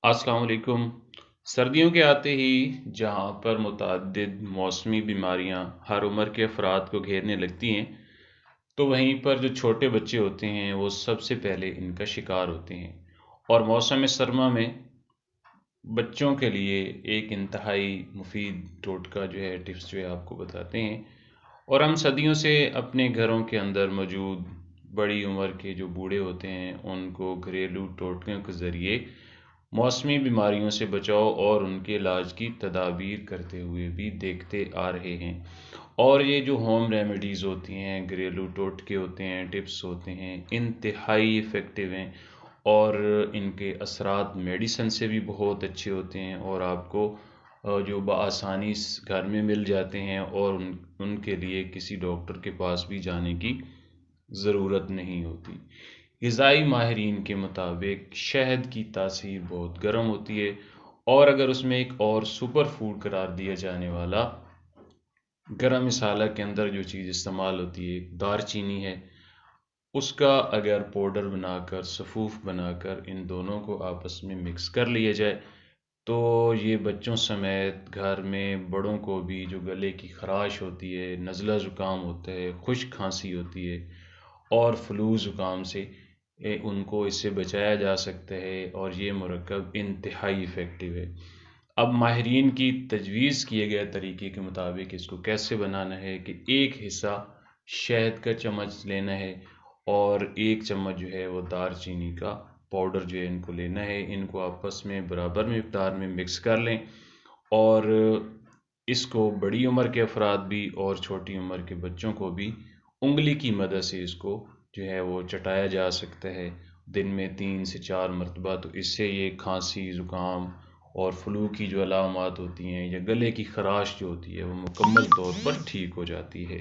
अस्सलाम वालेकुम। सर्दियों के आते ही जहाँ पर मुतअद्दिद मौसमी बीमारियाँ हर उम्र के अफराद को घेरने लगती हैं, तो वहीं पर जो छोटे बच्चे होते हैं वो सबसे पहले इनका शिकार होते हैं। और मौसम सरमा में बच्चों के लिए एक इंतहाई मुफीद टोटका जो है, टिप्स जो है आपको बताते हैं। और हम सदियों से अपने घरों के अंदर मौजूद बड़ी उम्र के जो बूढ़े होते हैं उनको घरेलू टोटकों के ज़रिए मौसमी बीमारियों से बचाव और उनके इलाज की तदाबीर करते हुए भी देखते आ रहे हैं। और ये जो होम रेमेडीज़ होती हैं, घरेलू टोटके होते हैं, टिप्स होते हैं, इंतहाई इफ़ेक्टिव हैं। और इनके असरात मेडिसन से भी बहुत अच्छे होते हैं और आपको जो बआसानी घर में मिल जाते हैं और उनके लिए किसी डॉक्टर के पास भी जाने की ज़रूरत नहीं होती। ग़िज़ाई माहिरीन के मुताबिक शहद की तासीर बहुत गर्म होती है, और अगर उसमें एक और सुपर फूड करार दिया जाने वाला गरम मसाला के अंदर जो चीज़ इस्तेमाल होती है दारचीनी है, उसका अगर पाउडर बनाकर सफ़ूफ बनाकर इन दोनों को आपस में मिक्स कर लिया जाए, तो ये बच्चों समेत घर में बड़ों को भी जो गले की ख़राश होती है, नज़ला ज़ुकाम होता है, खुश्क खांसी होती है और फ्लू ज़ुकाम से उनको इससे बचाया जा सकता है। और ये मुरक्कब इंतहाई इफ़ेक्टिव है। अब माहिरीन की तजवीज़ किए गए तरीके के मुताबिक इसको कैसे बनाना है कि एक हिस्सा शहद का चम्मच लेना है और एक चम्मच जो है वो दारचीनी का पाउडर जो है इनको लेना है। इनको आपस में बराबर मिक़दार में मिक्स कर लें और इसको बड़ी उम्र के अफराद भी और छोटी उम्र के बच्चों को भी उंगली की मदद से इसको जो है वो चटाया जा सकता है दिन में 3 से 4 मरतबा। तो इससे ये खांसी ज़ुकाम और फ्लू की जो अलामात होती हैं या गले की ख़राश जो होती है वो मुकम्मल तौर पर ठीक हो जाती है।